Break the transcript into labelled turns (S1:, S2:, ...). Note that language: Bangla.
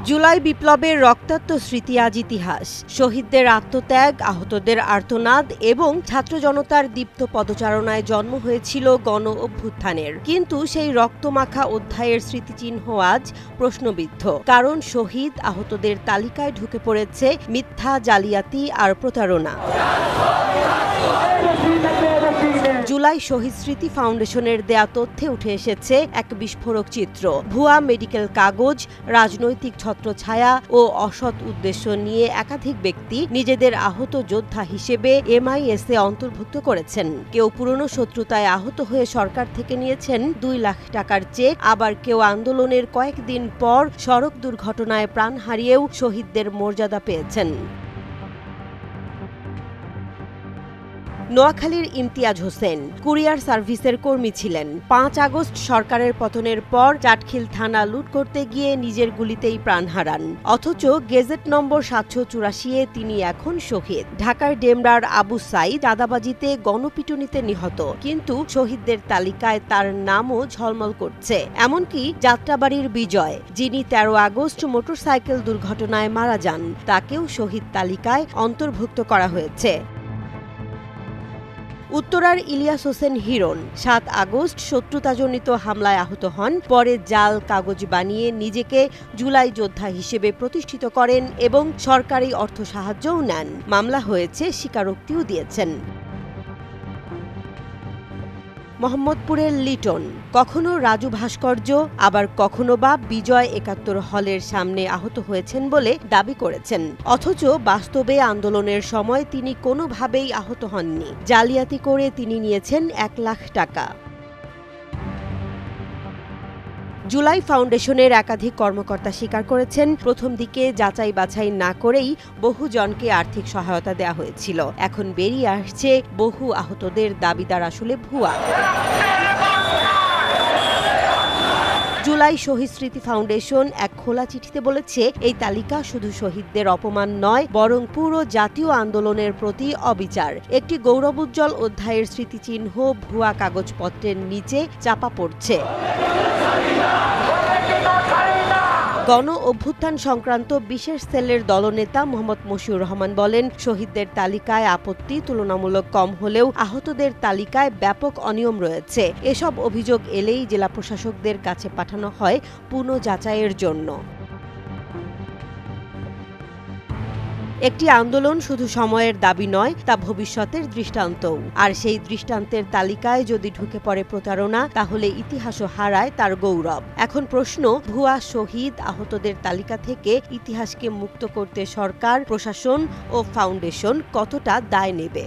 S1: জুলাই বিপ্লবের রক্তাক্ত স্মৃতি আজ ইতিহাস। শহীদদের আত্মত্যাগ, আহতদের আর্তনাদ এবং ছাত্র জনতার দীপ্ত পদচারণায় জন্ম হয়েছিল গণ অভ্যুত্থানের। কিন্তু সেই রক্তমাখা অধ্যায়ের স্মৃতিচিহ্ন আজ প্রশ্নবিদ্ধ, কারণ শহীদ আহতদের তালিকায় ঢুকে পড়েছে মিথ্যা, জালিয়াতি আর প্রতারণা। জুলাই শহীদ স্মৃতি ফাউন্ডেশনের দেয়া তথ্যে উঠে এসেছে এক বিস্ফোরক চিত্র। ভুয়া মেডিকেল কাগজ, রাজনৈতিক ছত্রছায়া ও অসৎ উদ্দেশ্য নিয়ে একাধিক ব্যক্তি নিজেদের আহত যোদ্ধা হিসেবে MIS-এ অন্তর্ভুক্ত করেছেন। কেউ পুরনো শত্রুতায় আহত হয়ে সরকার থেকে নিয়েছেন 2 লাখ টাকার চেক, আবার কেউ আন্দোলনের কয়েকদিন পর সড়ক দুর্ঘটনায় প্রাণ হারিয়েও শহীদদের মর্যাদা পেয়েছেন। নোয়াখালীর ইমতিয়াজ হোসেন কুরিয়ার সার্ভিসের কর্মী ছিলেন। 5 আগস্ট সরকারের পতনের পর চাটখিল থানা লুট করতে গিয়ে নিজের গুলিতেই প্রাণ হারান। অথচ গেজেট নম্বর 784-এ তিনি এখন শহীদ। ঢাকার ডেমরার আবু সাইদ চাঁদাবাজিতে গণপিটুনিতে নিহত, কিন্তু শহীদদের তালিকায় তার নামও ঝলমল করছে। এমনকি যাত্রাবাড়ির বিজয়, যিনি 13 আগস্ট মোটরসাইকেল দুর্ঘটনায় মারা যান, তাকেও শহীদ তালিকায় অন্তর্ভুক্ত করা হয়েছে। উত্তরার ইলিয়াস হোসেন হিরণ 7 আগস্ট শত্রুতাজনিত হামলায় আহত হন। পরে জাল কাগজ বানিয়ে নিজেকে জুলাই যোদ্ধা হিসেবে প্রতিষ্ঠিত করেন এবং সরকারি অর্থ সাহায্যও নেন। মামলা হয়েছে, স্বীকারোক্তিও দিয়েছেন। মোহাম্মদপুরের লিটন, কখনো রাজু ভাস্কর্য, আবার কখনো বা বিজয় 71 হলের সামনে আহত হয়েছেন বলে দাবি করেছেন। অথচ বাস্তবে আন্দোলনের সময় তিনি কোনোভাবেই আহত হননি। জালিয়াতি করে তিনি নিয়েছেন 1 লাখ টাকা। জুলাই ফাউন্ডেশনের একাধিক কর্মকর্তা স্বীকার করেছেন, প্রথম দিকে যাচাই বাছাই না করেই বহু জনকে আর্থিক সহায়তা দেওয়া হয়েছিল। এখন বেরিয়ে আসছে বহু আহতদের দাবিদার আসলে ভুয়া। জুলাই শহীদ স্মৃতি ফাউন্ডেশন এক খোলা চিঠিতে বলেছে, এই তালিকা শুধু শহীদদের অপমান নয়, বরং পুরো জাতীয় আন্দোলনের প্রতি অবিচার। একটি গৌরবোজ্জ্বল অধ্যায়ের স্মৃতিচিহ্ন ভুয়া কাগজপত্রের নিচে চাপা পড়ছে। গণ অভ্যুত্থান সংক্রান্ত বিশেষ সেলের দলনেতা মোহাম্মদ মশিউর রহমান বলেন, শহীদদের তালিকায় আপত্তি তুলনামূলক কম হলেও আহতদের তালিকায় ব্যাপক অনিয়ম রয়েছে। এসব অভিযোগ এলেই জেলা প্রশাসকদের কাছে পাঠানো হয় পুনঃযাচাইয়ের জন্য। একটি আন্দোলন শুধু সময়ের দাবি নয়, তা ভবিষ্যতের দৃষ্টান্তও। আর সেই দৃষ্টান্তের তালিকায় যদি ঢুকে পড়ে প্রতারণা, তাহলে ইতিহাসও হারায় তার গৌরব। এখন প্রশ্ন, ভুয়া শহীদ আহতদের তালিকা থেকে ইতিহাসকে মুক্ত করতে সরকার, প্রশাসন ও ফাউন্ডেশন কতটা দায় নেবে?